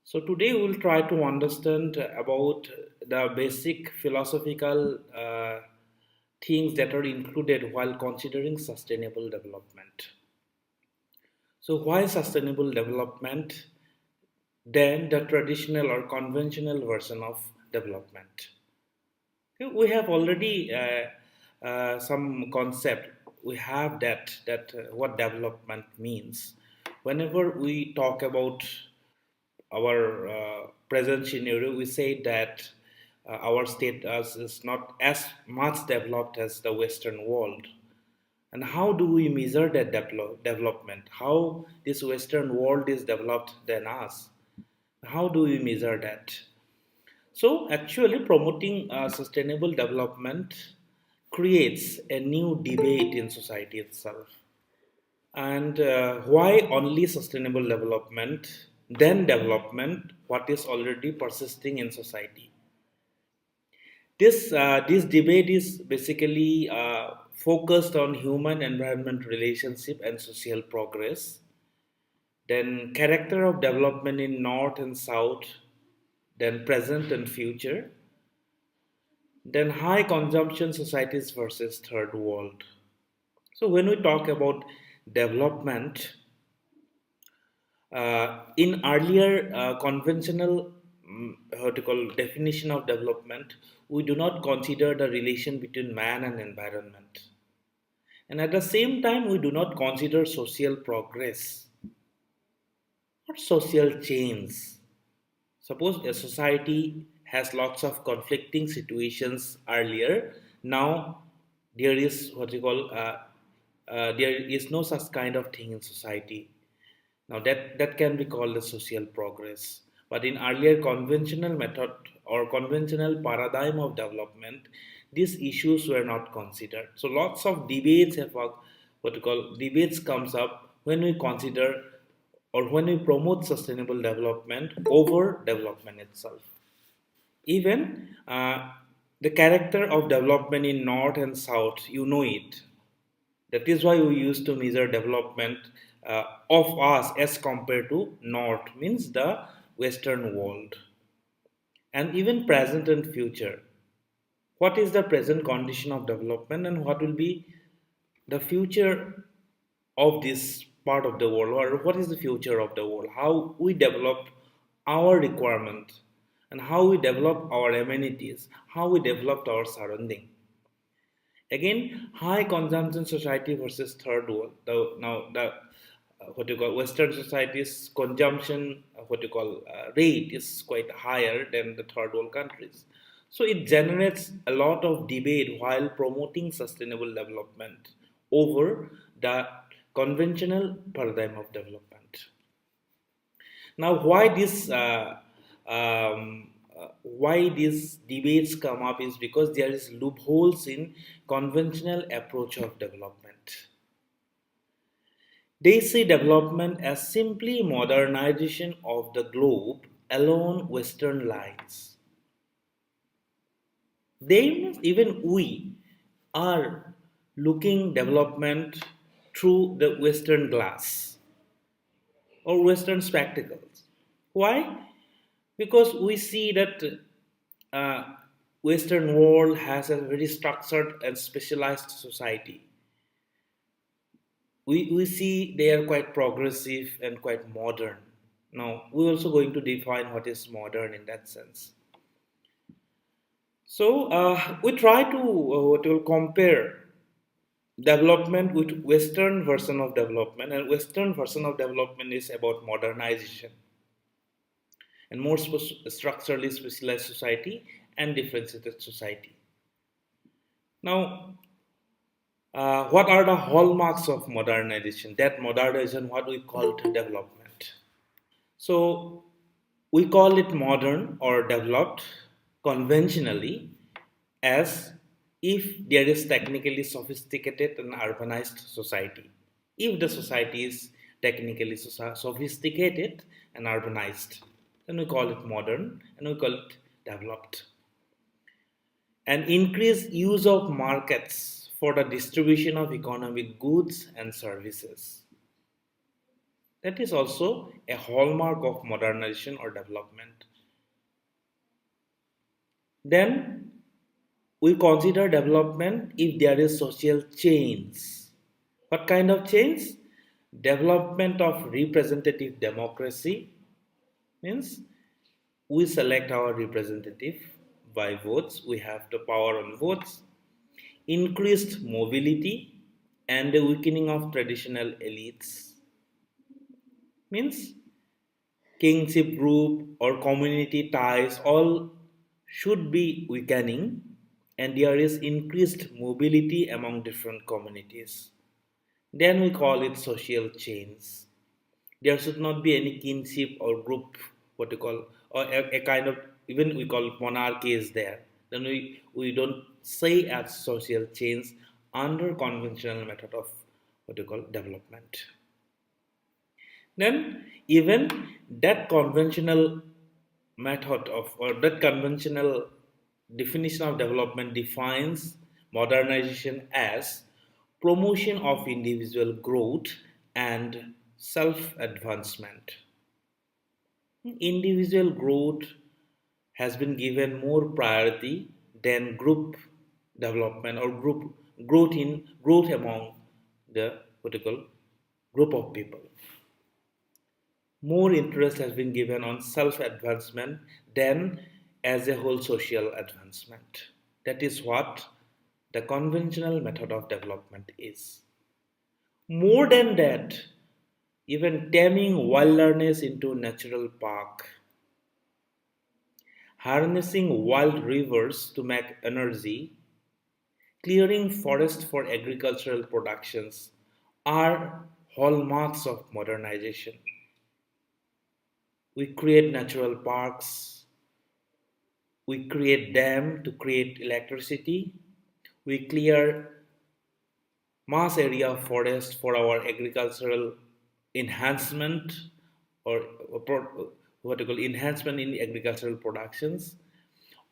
So today we will try to understand about the basic philosophical things that are included while considering sustainable development. So why sustainable development than the traditional or conventional version of development? Okay, we have already some concept. We have that what development means. Whenever we talk about our present scenario, we say that our state is not as much developed as the Western world. And how do we measure that development? How this Western world is developed than us? How do we measure that? So, actually, promoting sustainable development creates a new debate in society itself. And why only sustainable development, then development, what is already persisting in society? This debate is basically focused on human environment relationship and social progress, then character of development in north and south, then present and future, then high consumption societies versus third world. So when we talk about development, in earlier conventional what you call definition of development, we do not consider the relation between man and environment. And at the same time, we do not consider social progress or social change. Suppose a society has lots of conflicting situations earlier. Now there is what you call there is no such kind of thing in society. Now that can be called a social progress. But in earlier conventional method or conventional paradigm of development, these issues were not considered. So lots of debates have what you call debates comes up when we consider or when we promote sustainable development over development itself. Even the character of development in north and south, you know it. That is why we used to measure development of us as compared to north, means the Western world, and even present and future. What is the present condition of development and what will be the future of this part of the world, or what is the future of the world, how we develop our requirement and how we develop our amenities, how we developed our surrounding. Again, high consumption society versus third world. Now the what you call Western society's consumption what you call rate is quite higher than the third world countries. So it generates a lot of debate while promoting sustainable development over the conventional paradigm of development. Now, why these debates come up is because there is loopholes in conventional approach of development. They see development as simply modernization of the globe along Western lines. They even we are looking development through the Western glass or Western spectacles. Why? Because we see that Western world has a very structured and specialized society. We see they are quite progressive and quite modern. Now we're also going to define what is modern in that sense. So we try to what will compare development with Western version of development, and Western version of development is about modernization and more structurally specialized society and differentiated society. Now, what are the hallmarks of modernization? That modernization, what we call to development. So, we call it modern or developed conventionally as if there is technically sophisticated and urbanized society. If the society is technically sophisticated and urbanized, then we call it modern and we call it developed. And increased use of markets for the distribution of economic goods and services. That is also a hallmark of modernization or development. Then we consider development if there is social change. What kind of change? Development of representative democracy means we select our representative by votes, we have the power on votes, increased mobility, and the weakening of traditional elites means kingship group or community ties all should be weakening, and there is increased mobility among different communities. Then we call it social change. There should not be any kinship or group, what you call, or a kind of, even we call monarchy is there. Then we don't say as social change under conventional method of what you call development. Then even that conventional method of or that conventional definition of development defines modernization as promotion of individual growth and self advancement. Individual growth has been given more priority than group development or group growth among the particular group of people. More interest has been given on self advancement than as a whole social advancement. That is what the conventional method of development is. More than that, even taming wilderness into natural park, harnessing wild rivers to make energy, clearing forest for agricultural productions are hallmarks of modernization. We create natural parks, we create dam to create electricity, we clear mass area of forest for our agricultural enhancement or what you call enhancement in agricultural productions.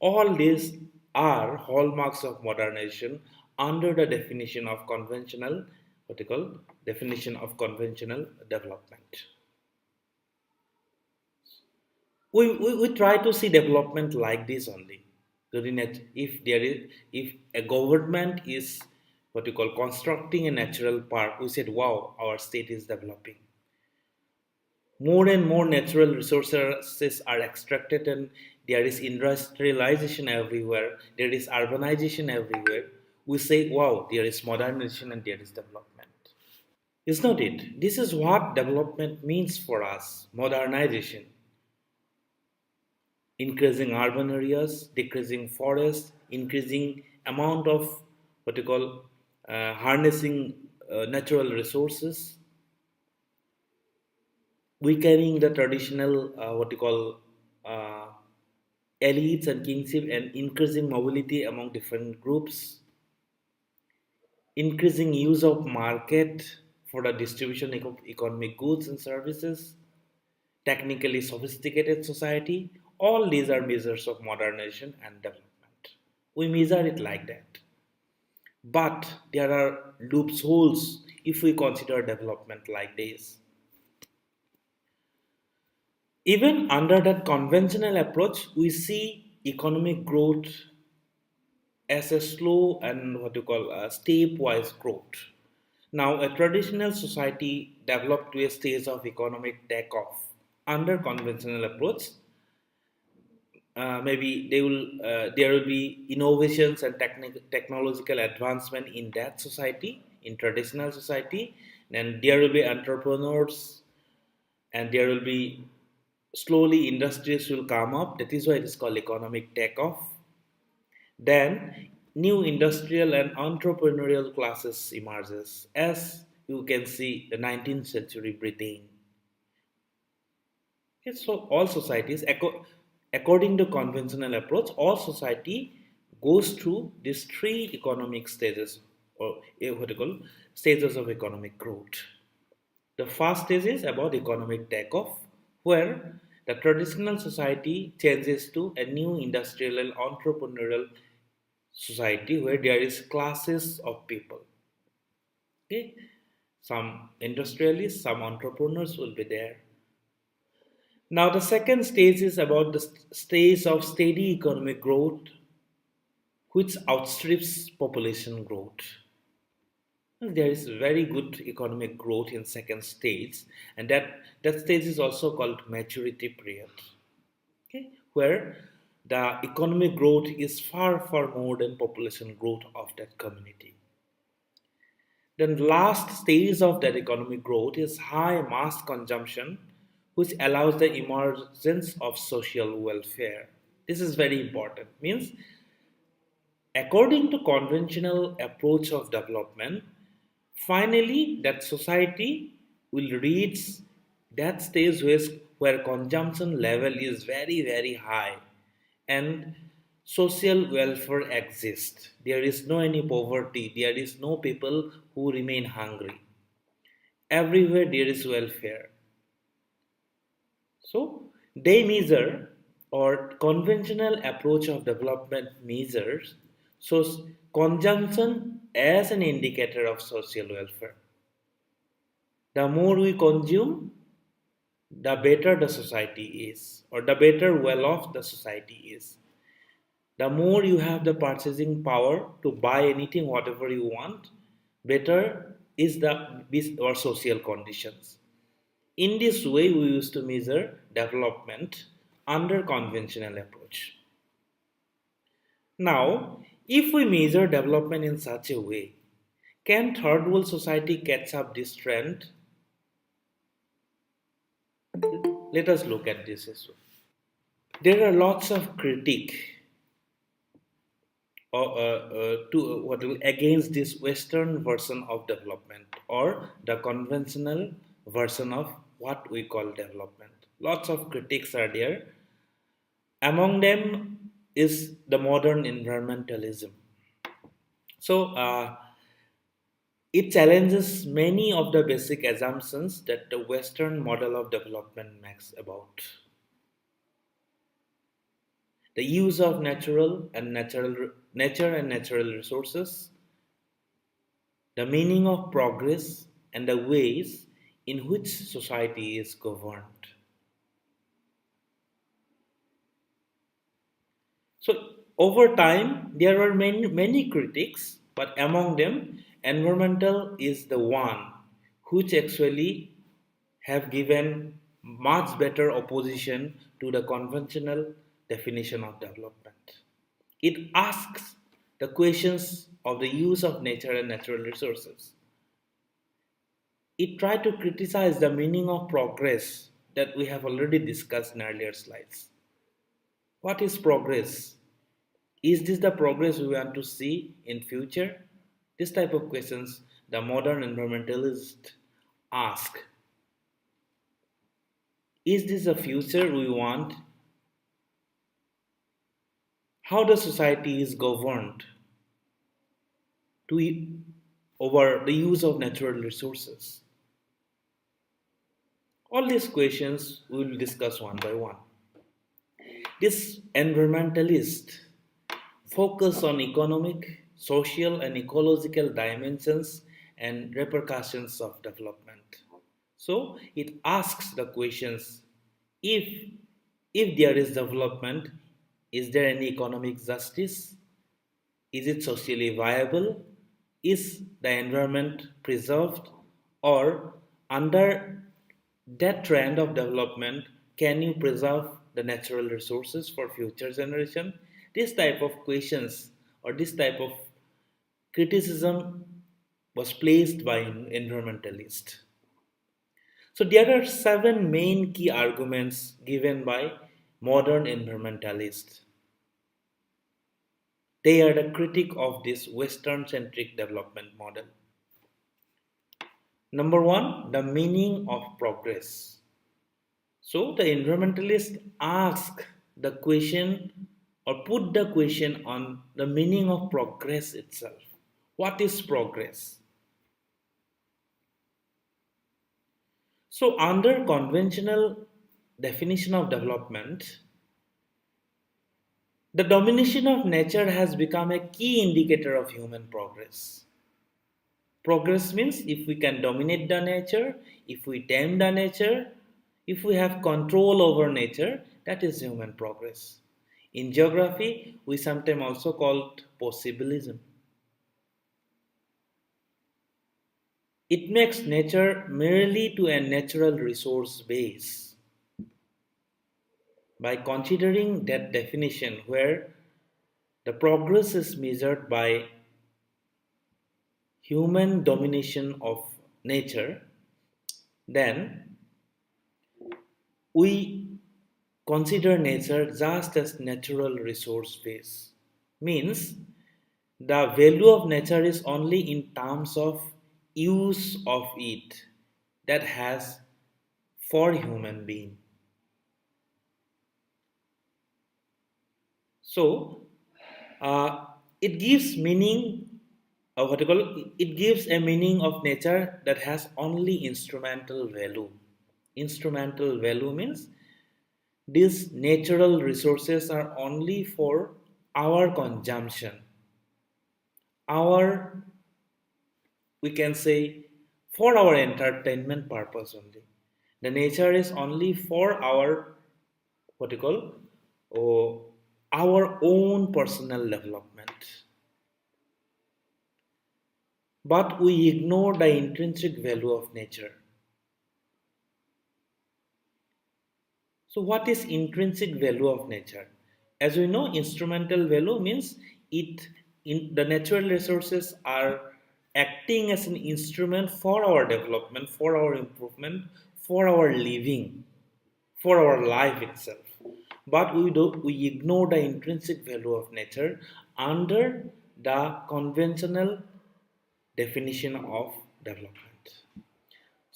All these are hallmarks of modernization under the definition of conventional what you call definition of conventional development. We try to see development like this only. If there is if a government is what you call constructing a natural park, we said, wow, our state is developing. More and more natural resources are extracted, and there is industrialization everywhere. There is urbanization everywhere. We say, wow, there is modernization and there is development. Is not it? This is what development means for us. Modernization, increasing urban areas, decreasing forests, increasing amount of what you call harnessing natural resources, weakening the traditional what you call uh, elites and kingship, and increasing mobility among different groups, increasing use of market for the distribution of economic goods and services, technically sophisticated society. All these are measures of modernization and development. We measure it like that. But there are loopholes if we consider development like this. Even under that conventional approach, we see economic growth as a slow and what you call a stepwise growth. Now, a traditional society developed to a stage of economic takeoff. Under conventional approach, maybe there will be innovations and technological advancement in that society, in traditional society. Then there will be entrepreneurs, and there will be slowly industries will come up. That is why it is called economic takeoff. Then new industrial and entrepreneurial classes emerges, as you can see the 19th century Britain. Okay, so all societies, according to conventional approach, all society goes through these three economic stages or what you call stages of economic growth. The first stage is about economic takeoff, where the traditional society changes to a new industrial and entrepreneurial society where there is classes of people. Okay, some industrialists, some entrepreneurs will be there. Now, the second stage is about the stage of steady economic growth, which outstrips population growth. There is very good economic growth in second stage, and that stage is also called maturity period. Okay, where the economic growth is far more than population growth of that community. Then last stage of that economic growth is high mass consumption, which allows the emergence of social welfare. This is very important. Means according to conventional approach of development, finally that society will reach that stage where consumption level is very high and social welfare exists. There is no any poverty, there is no people who remain hungry. Everywhere there is welfare. So they measure, or conventional approach of development measures, so consumption as an indicator of social welfare. The more we consume, the better the society is, or the better well off the society is. The more you have the purchasing power to buy anything, whatever you want, better is the or social conditions. In this way, we used to measure development under conventional approach. Now, if we measure development in such a way, can third world society catch up this trend? Let us look at this issue. There are lots of critique against this Western version of development or the conventional version of what we call development. Lots of critics are there. Among them is the modern environmentalism. So it challenges many of the basic assumptions that the Western model of development makes about the use of nature and natural resources, the meaning of progress, and the ways in which society is governed. So over time, there are many critics, but among them, environmental is the one which actually have given much better opposition to the conventional definition of development. It asks the questions of the use of nature and natural resources. It tried to criticize the meaning of progress that we have already discussed in earlier slides. What is progress? Is this the progress we want to see in future? This type of questions the modern environmentalists ask. Is this the future we want? How the society is governed to over the use of natural resources? All these questions we will discuss one by one. This environmentalist focus on economic, social, and ecological dimensions and repercussions of development. So it asks the questions: if there is development, is there any economic justice? Is it socially viable? Is the environment preserved? Or under that trend of development, can you preserve the natural resources for future generation? This type of questions or this type of criticism was placed by environmentalists. So there are seven main key arguments given by modern environmentalists. They are the critique of this Western centric development model. Number one, the meaning of progress. So the environmentalists ask the question or put the question on the meaning of progress itself. What is progress? So under conventional definition of development, the domination of nature has become a key indicator of human progress. Progress means if we can dominate the nature, if we tame the nature, if we have control over nature, that is human progress. In geography, we sometimes also call it possibilism. It makes nature merely to a natural resource base. By considering that definition where the progress is measured by human domination of nature, then we consider nature just as natural resource base. Means the value of nature is only in terms of use of it that has for human being. So uh, it gives meaning, what you call it gives a meaning of nature that has only instrumental value. Instrumental value means these natural resources are only for our consumption, our, we can say, for our entertainment purpose only. The nature is only for our, what you call, oh, our own personal development. But we ignore the intrinsic value of nature. So, what is intrinsic value of nature? As we know, instrumental value means the natural resources are acting as an instrument for our development, for our improvement, for our living, for our life itself. But we ignore the intrinsic value of nature under the conventional definition of development.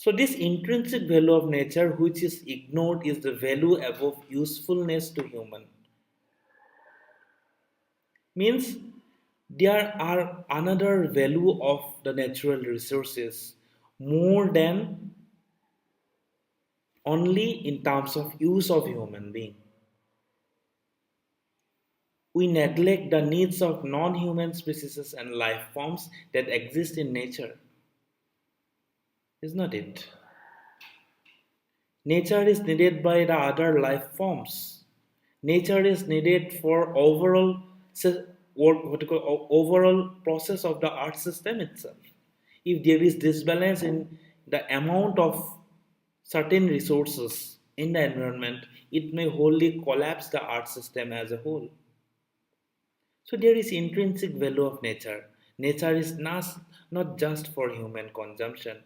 So, this intrinsic value of nature, which is ignored, is the value above usefulness to human. Means there are another value of the natural resources more than only in terms of use of human being. We neglect the needs of non-human species and life forms that exist in nature. Is not it? Nature is needed by the other life forms. Nature is needed for overall what you call overall process of the earth system itself. If there is disbalance in the amount of certain resources in the environment, it may wholly collapse the earth system as a whole. So there is intrinsic value of nature. Nature is not just for human consumption.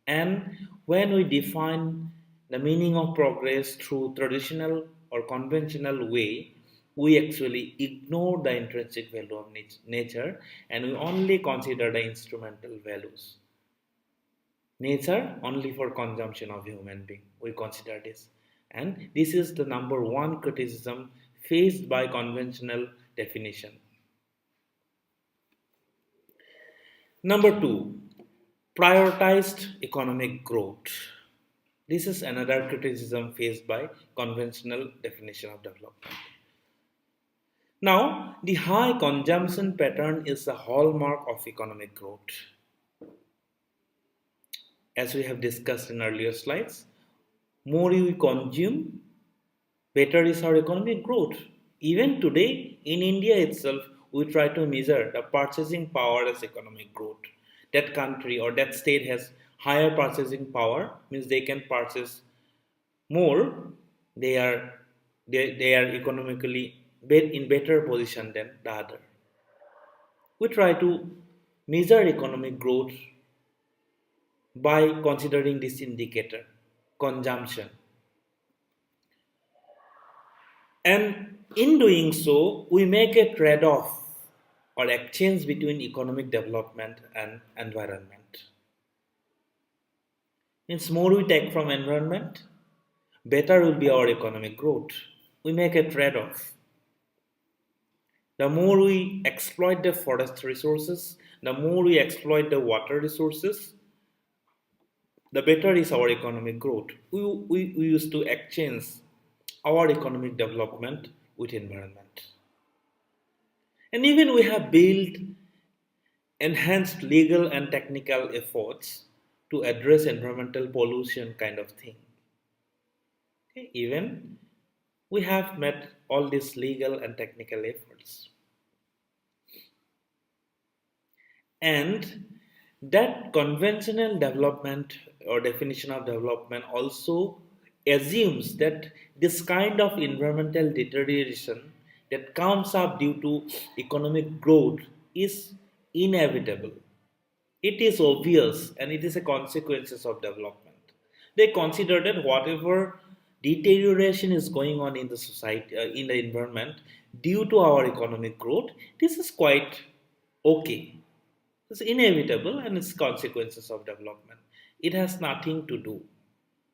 And when we define the meaning of progress through traditional or conventional way, we actually ignore the intrinsic value of nature and we only consider the instrumental values. Nature only for consumption of human being. We consider this. And this is the number one criticism faced by conventional definition. Number two, prioritized economic growth. This is another criticism faced by conventional definition of development. Now, the high consumption pattern is the hallmark of economic growth. As we have discussed in earlier slides, more we consume, better is our economic growth. Even today, in India itself, we try to measure the purchasing power as economic growth. That country or that state has higher purchasing power, means they can purchase more. They are they are economically in better position than the other. We try to measure economic growth by considering this indicator, consumption. And in doing so, we make a trade off or exchange between economic development and environment. Means more we take from environment, better will be our economic growth. We make a trade off. The more we exploit the forest resources, the more we exploit the water resources, the better is our economic growth. We used to exchange our economic development with environment. And even we have built enhanced legal and technical efforts to address environmental pollution kind of thing. Okay? Even we have met all these legal and technical efforts. And that conventional development or definition of development also assumes that this kind of environmental deterioration that comes up due to economic growth is inevitable. It is obvious and it is a consequences of development. They consider that whatever deterioration is going on in the society, in the environment due to our economic growth, this is quite okay. It's inevitable and it's consequences of development. It has nothing to do.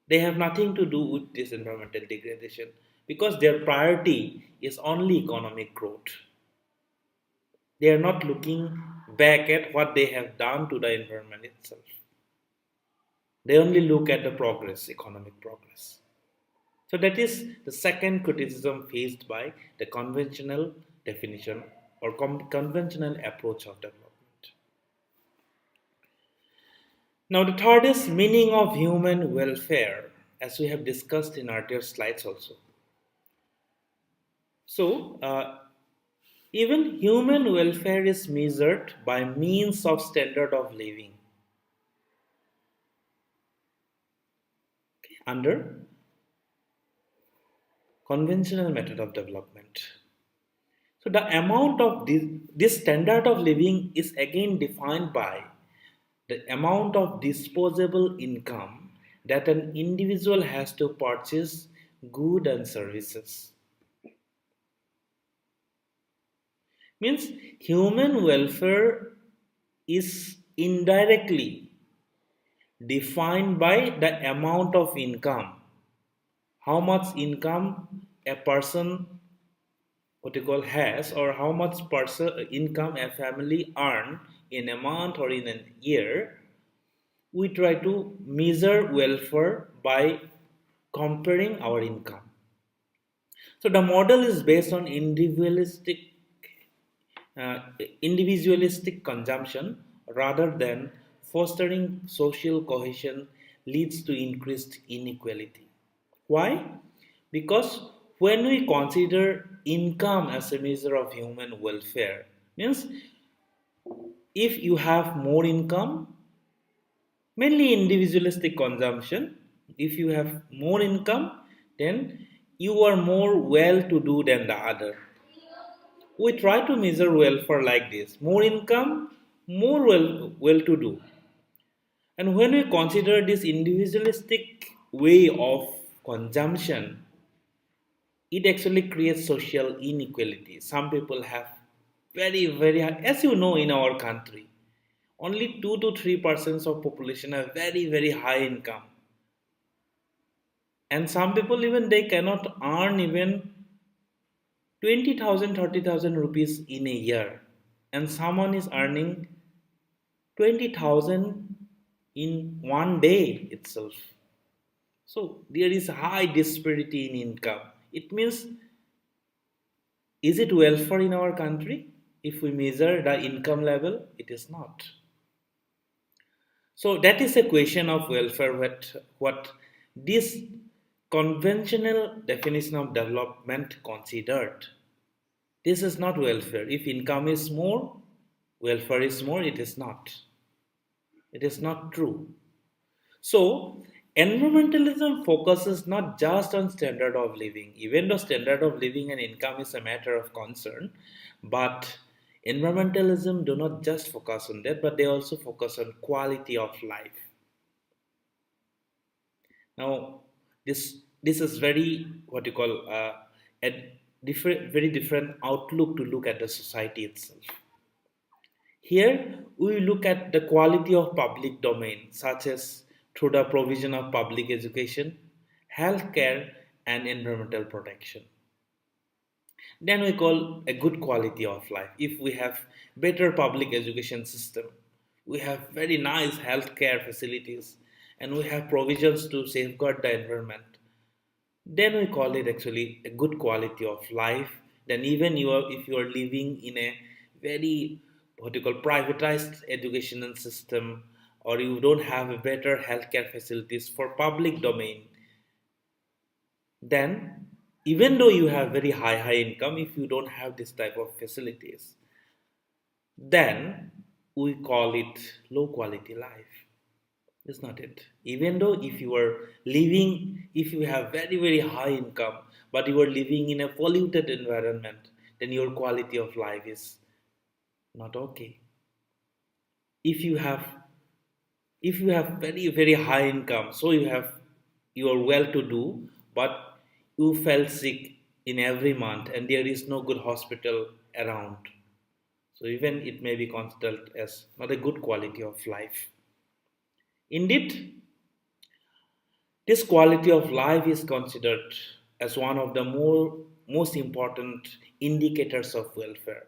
They have nothing to do with this environmental degradation because their priority is only economic growth. They are not looking back at what they have done to the environment itself. They only look at the progress, economic progress. So that is the second criticism faced by the conventional definition or conventional approach of development. Now, the third is meaning of human welfare, as we have discussed in earlier slides also. So, even human welfare is measured by means of standard of living under conventional method of development. So, the amount of this standard of living is again defined by the amount of disposable income that an individual has to purchase goods and services. Means human welfare is indirectly defined by the amount of income, how much income a person what you call has, or how much person income a family earn in a month or in a year. We try to measure welfare by comparing our income. So the model is based on uh, individualistic consumption rather than fostering social cohesion leads to increased inequality. Why? Because when we consider income as a measure of human welfare, means if you have more income, mainly individualistic consumption, if you have more income, then you are more well to do than the other. We try to measure welfare like this: more income, more well to do. And when we consider this individualistic way of consumption, it actually creates social inequality. Some people have very high, as you know, in our country, only 2 to 3% of population have very high income, and some people even they cannot earn even 20,000, 30,000 rupees in a year, and someone is earning 20,000 in one day itself. So there is high disparity in income. It means, is it welfare in our country? If we measure the income level, it is not. So that is a question of welfare. What this conventional definition of development considered. This is not welfare. If income is more, welfare is more. It is not. It is not true. So, environmentalism focuses not just on standard of living, even though standard of living and income is a matter of concern, but environmentalism do not just focus on that, but they also focus on quality of life. Now, this is very what you call a very different outlook to look at the society itself. Here, we look at the quality of public domain, such as through the provision of public education, healthcare, and environmental protection. Then we call a good quality of life. If we have better public education system, we have very nice healthcare facilities, and we have provisions to safeguard the environment, then we call it actually a good quality of life. Then even if you are living in a very what you call privatized education system, or you don't have a better healthcare facilities for public domain, then even though you have very high income, if you don't have this type of facilities, then we call it low quality life. It's not it. Even though if you are living, if you have very high income, but you are living in a polluted environment, then your quality of life is not okay. If you have, if you have very high income, so you are well to do, but you fell sick in every month and there is no good hospital around, so even it may be considered as not a good quality of life. Indeed, this quality of life is considered as one of the most important indicators of welfare,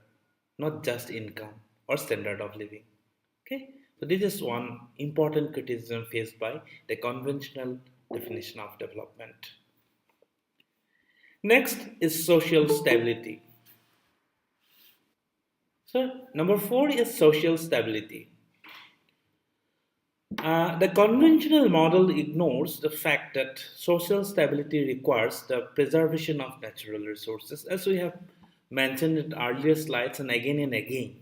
not just income or standard of living. Okay, so this is one important criticism faced by the conventional definition of development. Next is social stability. So, number four is social stability. The conventional model ignores the fact that social stability requires the preservation of natural resources, as we have mentioned in earlier slides and again.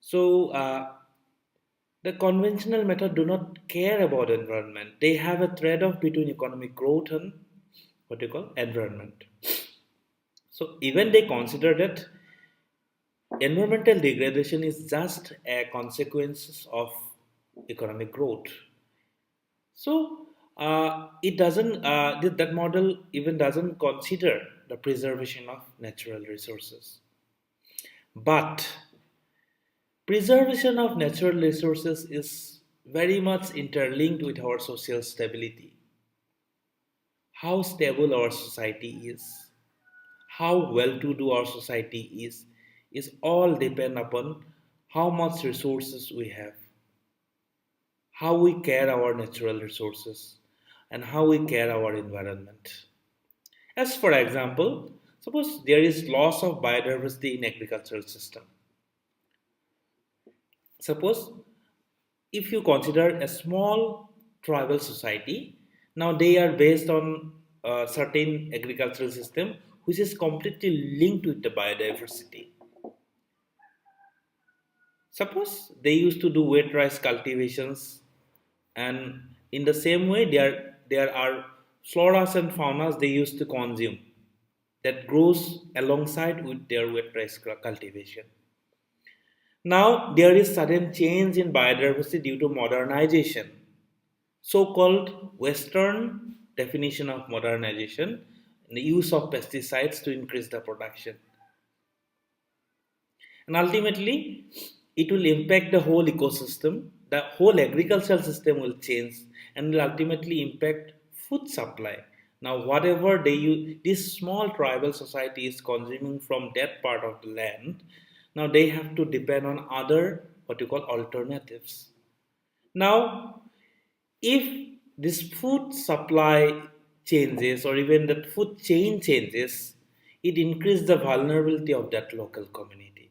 So, the conventional method do not care about environment. They have a trade-off between economic growth and what you call environment. So, even they consider that environmental degradation is just a consequence of economic growth. So it doesn't that model even doesn't consider the preservation of natural resources. But preservation of natural resources is very much interlinked with our social stability. How stable our society is, how well-to-do our society is all depend upon how much resources we have, how we care our natural resources, and how we care our environment. As for example, suppose there is loss of biodiversity in agricultural system. Suppose if you consider a small tribal society, now they are based on a certain agricultural system which is completely linked with the biodiversity. Suppose they used to do wet rice cultivations, and in the same way there are floras and faunas they used to consume that grows alongside with their wet rice cultivation. Now there is sudden change in biodiversity due to modernization, so-called Western definition of modernization, and the use of pesticides to increase the production. And ultimately, it will impact the whole ecosystem. The whole agricultural system will change and will ultimately impact food supply. Now, whatever they use, this small tribal society is consuming from that part of the land, now they have to depend on other what you call alternatives. Now, if this food supply changes or even the food chain changes, it increases the vulnerability of that local community.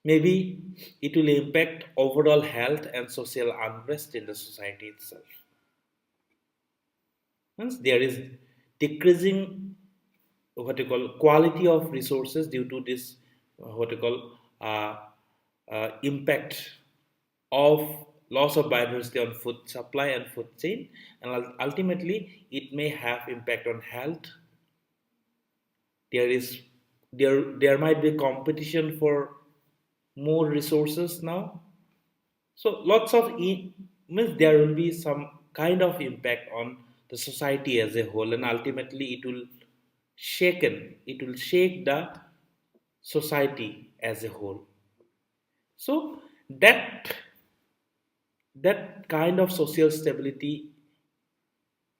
Maybe it will impact overall health and social unrest in the society itself. Hence, there is decreasing what you call quality of resources due to this what you call impact of loss of biodiversity on food supply and food chain, and ultimately it may have impact on health. There is there might be competition for more resources now. So lots of means there will be some kind of impact on the society as a whole, and ultimately it will shake the society as a whole. So that kind of social stability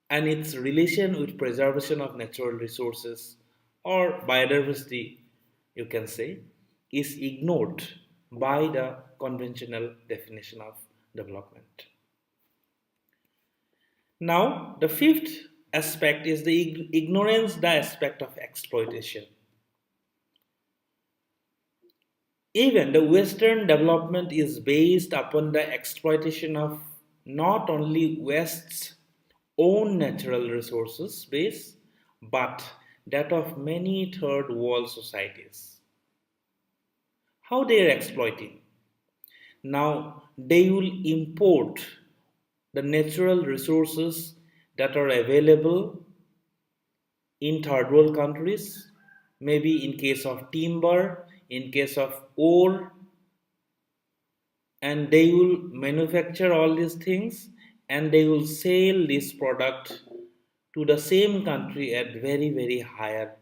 and its relation with preservation of natural resources or biodiversity, you can say, is ignored by the conventional definition of development. Now, the fifth aspect is the ignorance, the aspect of exploitation. Even the Western development is based upon the exploitation of not only West's own natural resources base, but that of many third world societies. How they are exploiting? Now they will import the natural resources that are available in third world countries, maybe in case of timber, in case of ore, and they will manufacture all these things and they will sell this product to the same country at very very higher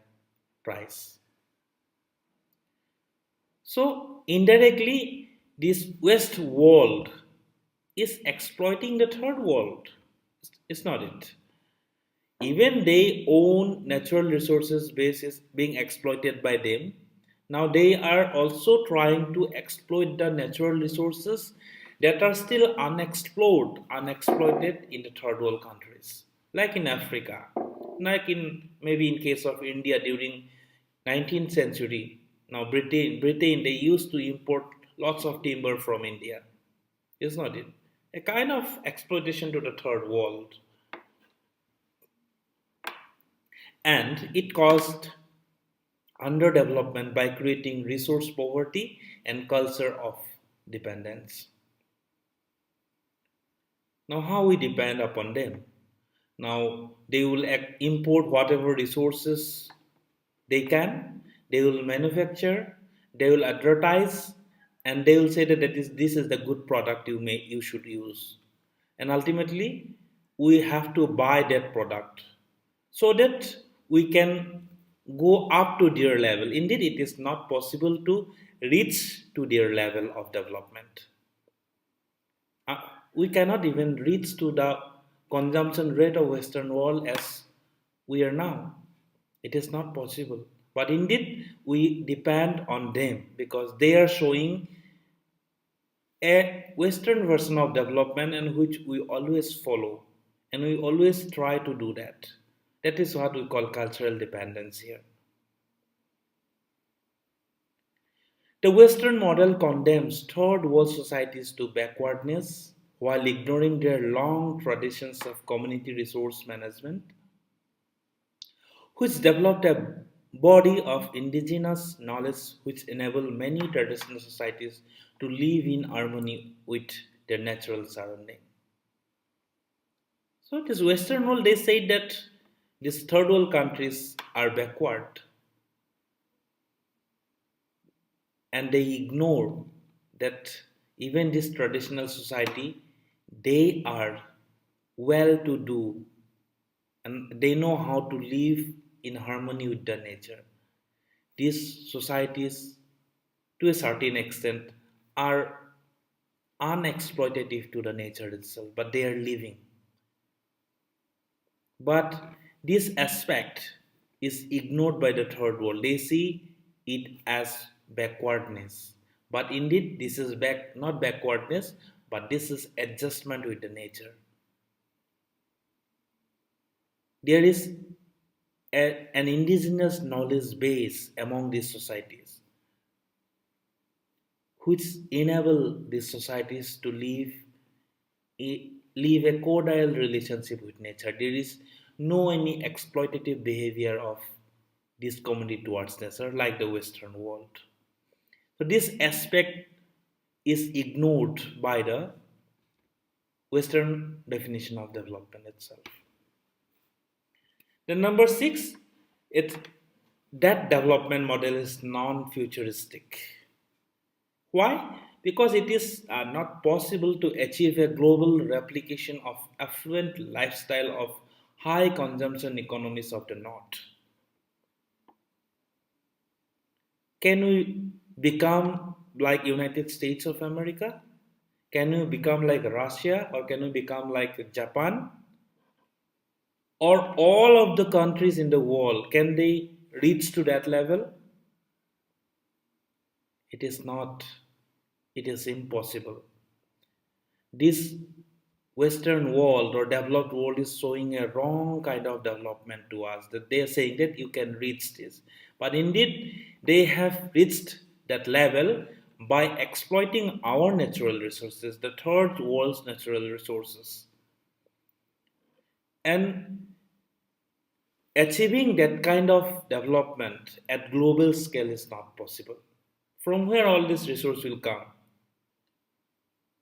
price. So indirectly this west world is exploiting the third world. It's not it. Even they own natural resources base is being exploited by them. Now they are also trying to exploit the natural resources that are still unexplored, unexploited in the third world countries, like in Africa, like in maybe in case of India during 19th century. Now Britain they used to import lots of timber from India. Is not it? A kind of exploitation to the third world, and it caused underdevelopment by creating resource poverty and culture of dependence. Now, how we depend upon them? Now, they will import whatever resources they can, they will manufacture, they will advertise, and they will say that, this is the good product you should use. And ultimately, we have to buy that product so that we can go up to their level. Indeed, it is not possible to reach to their level of development. Uh, we cannot even reach to the consumption rate of Western world as we are now. It is not possible. But indeed, we depend on them because they are showing a Western version of development and which we always follow and we always try to do that. That is what we call cultural dependence here. The Western model condemns third world societies to backwardness while ignoring their long traditions of community resource management, which developed a body of indigenous knowledge which enable many traditional societies to live in harmony with their natural surrounding. So this Western world, they say that these third world countries are backward and they ignore that even this traditional society, they are well to do and they know how to live in harmony with the nature. These societies, to a certain extent, are unexploitative to the nature itself, but they are living. But this aspect is ignored by the third world. They see it as backwardness. But indeed, this is not backwardness, but this is adjustment with the nature. There is an indigenous knowledge base among these societies, which enable these societies to live a cordial relationship with nature. There is no any exploitative behavior of this community towards nature like the Western world. So this aspect is ignored by the Western definition of development itself. Then number six, it that development model is non-futuristic. Why? Because it is not possible to achieve a global replication of affluent lifestyle of high consumption economies of the North. Can we become like United States of America? Can we become like Russia or can we become like Japan? Or all of the countries in the world, can they reach to that level? It is not. It is impossible. This Western world or developed world is showing a wrong kind of development to us. That they are saying that you can reach this, but indeed they have reached that level by exploiting our natural resources, the third world's natural resources. And achieving that kind of development at global scale is not possible. From where all this resource will come?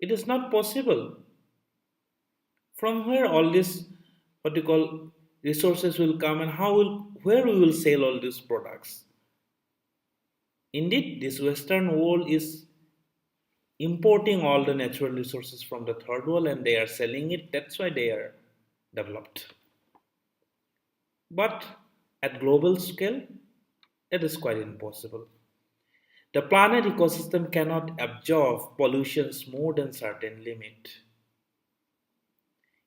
It is not possible. From where all this what you call resources will come, and how will where we will sell all these products? Indeed, this Western world is importing all the natural resources from the third world and they are selling it. That's why they are developed. But at global scale, it is quite impossible. The planet ecosystem cannot absorb pollutions more than certain limit.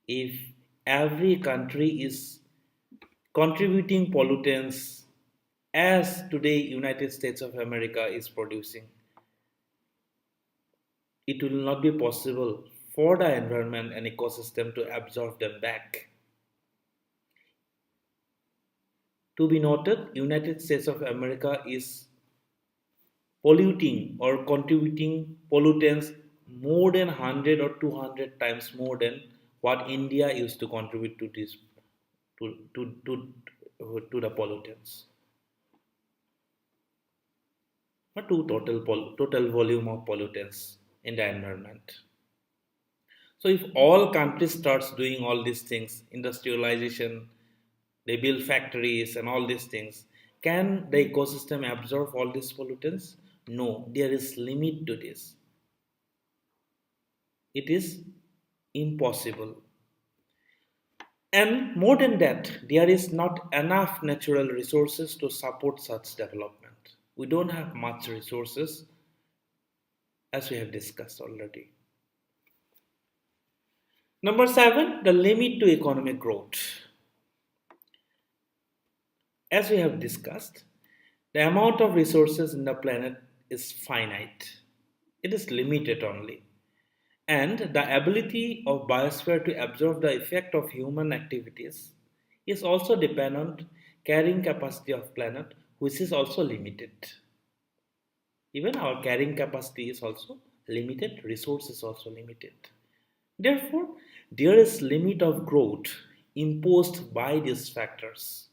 If every country is contributing pollutants as today United States of America is producing, it will not be possible for the environment and ecosystem to absorb them back. To be noted, United States of America is polluting or contributing pollutants more than 100 or 200 times more than what India used to contribute to this to the pollutants or to total volume of pollutants in the environment. So if all countries starts doing all these things, industrialization, they build factories and all these things, can the ecosystem absorb all these pollutants? No, there is limit to this. It is impossible. And more than that, there is not enough natural resources to support such development. We don't have much resources as we have discussed already. Number seven, the limit to economic growth. As we have discussed, the amount of resources in the planet is finite. It is limited only. And the ability of biosphere to absorb the effect of human activities is also dependent carrying capacity of planet, which is also limited. Even our carrying capacity is also limited, resource is also limited. Therefore, there is limit of growth imposed by these factors,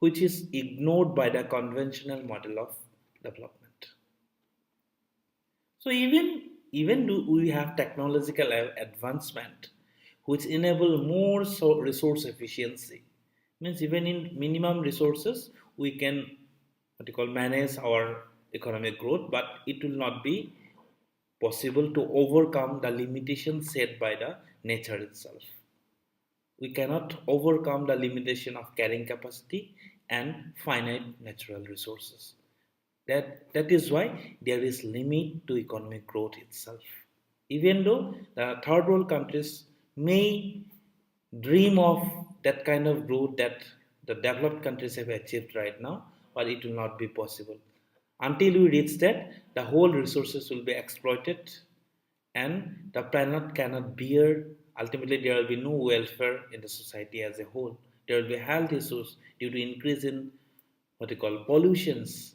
which is ignored by the conventional model of development. So even do we have technological advancement which enable more resource efficiency, means even in minimum resources we can what you call manage our economic growth, but it will not be possible to overcome the limitations set by the nature itself. We cannot overcome the limitation of carrying capacity and finite natural resources. That is why there is limit to economic growth itself. Even though the third world countries may dream of that kind of growth that the developed countries have achieved right now, but it will not be possible. Until we reach that, the whole resources will be exploited and the planet cannot bear. Ultimately, there will be no welfare in the society as a whole. There will be health issues due to increase in what we call pollutions.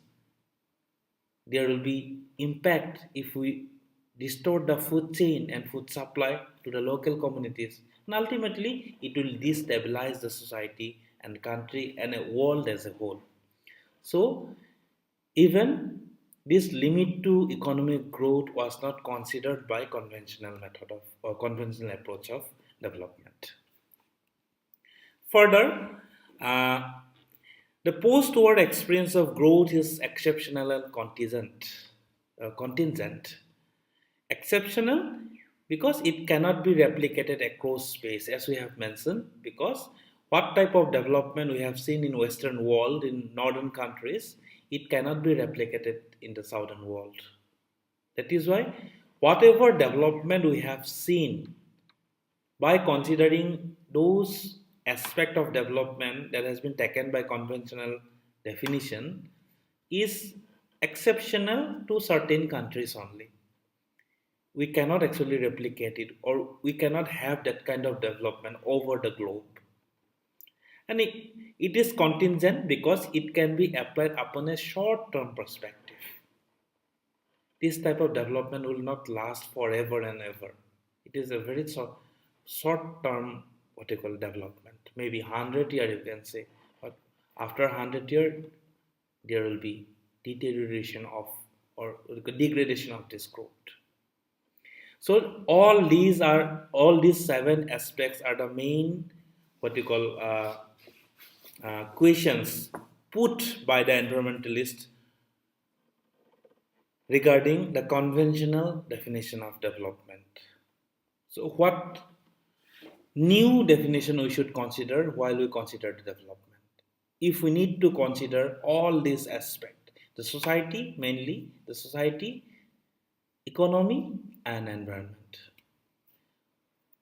There will be impact if we distort the food chain and food supply to the local communities, and ultimately it will destabilize the society and country and a world as a whole. So even this limit to economic growth was not considered by conventional method of or conventional approach of development. Further, uh, the post-war experience of growth is exceptional and contingent. Exceptional because it cannot be replicated across space, as we have mentioned. Because what type of development we have seen in Western world in northern countries, it cannot be replicated in the southern world. That is why whatever development we have seen by considering those aspect of development that has been taken by conventional definition is exceptional to certain countries only. We cannot actually replicate it or we cannot have that kind of development over the globe. And it is contingent because it can be applied upon a short term perspective. this type of development will not last forever and ever. It is a very short term what you call development, maybe 100 year you can say, but after 100 year there will be deterioration of or degradation of this growth. So all these seven aspects are the main what you call questions put by the environmentalist regarding the conventional definition of development. So, what new definition we should consider while we consider the development? If we need to consider all these aspects, the society, mainly the society, economy, and environment.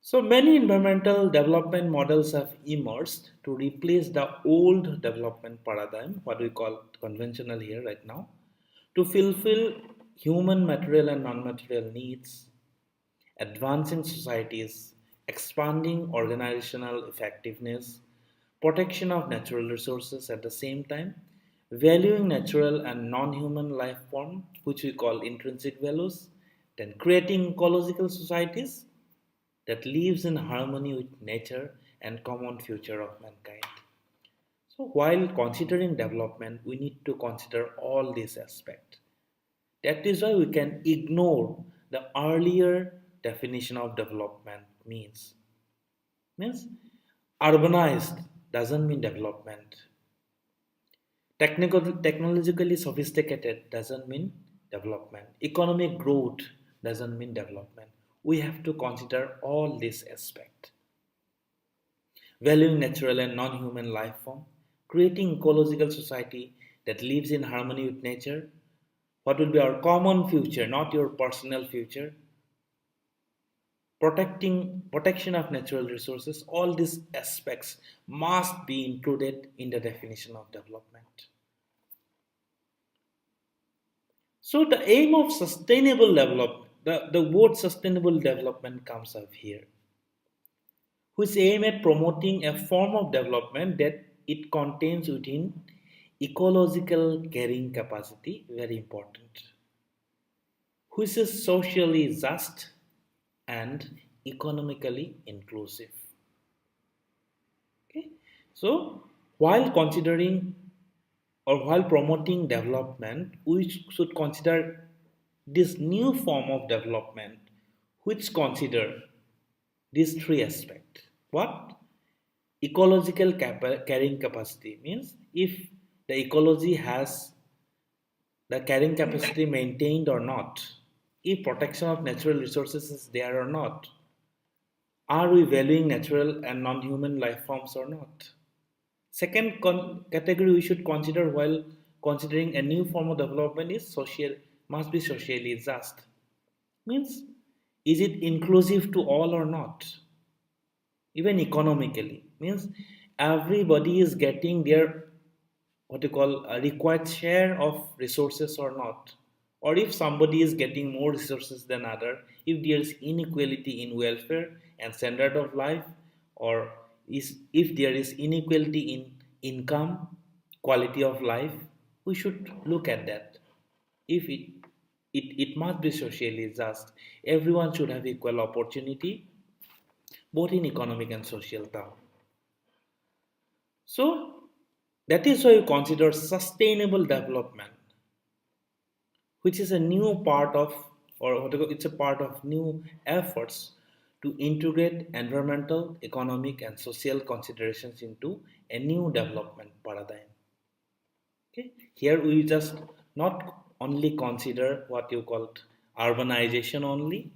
So many environmental development models have emerged to replace the old development paradigm, what we call conventional here right now, to fulfill human material and non-material needs, advancing societies, expanding organizational effectiveness, protection of natural resources at the same time, valuing natural and non-human life form, which we call intrinsic values, then creating ecological societies that lives in harmony with nature and common future of mankind. So while considering development, we need to consider all these aspects. That is why we can ignore the earlier definition of development means urbanized doesn't mean development. Technologically sophisticated doesn't mean development. Economic growth doesn't mean development. We have to consider all these aspects. Valuing natural and non-human life form, creating ecological society that lives in harmony with nature, what will be our common future, not your personal future, protection of natural resources, all these aspects must be included in the definition of development. So the aim of sustainable development, the word sustainable development comes up here, which aim at promoting a form of development that it contains within ecological carrying capacity, very important, which is socially just and economically inclusive. Okay, so while considering or while promoting development, we should consider this new form of development, which consider these three aspects. What? Ecological carrying capacity means if the ecology has the carrying capacity maintained or not, if protection of natural resources is there or not, are we valuing natural and non-human life forms or not? Second category we should consider while considering a new form of development is social, must be socially just. Means, is it inclusive to all or not? Even economically, means everybody is getting their what you call a required share of resources or not, or if somebody is getting more resources than other, if there is inequality in welfare and standard of life, or if there is inequality in income, quality of life, we should look at that. If it must be socially just, everyone should have equal opportunity both in economic and social term. So that is why we consider sustainable development, which is a new part of, or it's a part of new efforts to integrate environmental, economic, and social considerations into a new development paradigm. Okay, here we just not only consider what you called urbanization only,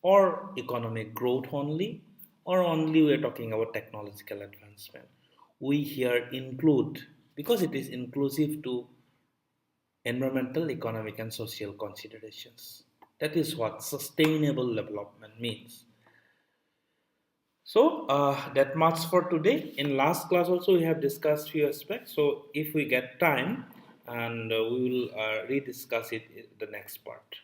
or economic growth only, or only we are talking about technological advancement. We here include, because it is inclusive to environmental, economic, and social considerations. That is what sustainable development means. So that much for today. In last class also we have discussed few aspects. So if we get time, and we will rediscuss it in the next part.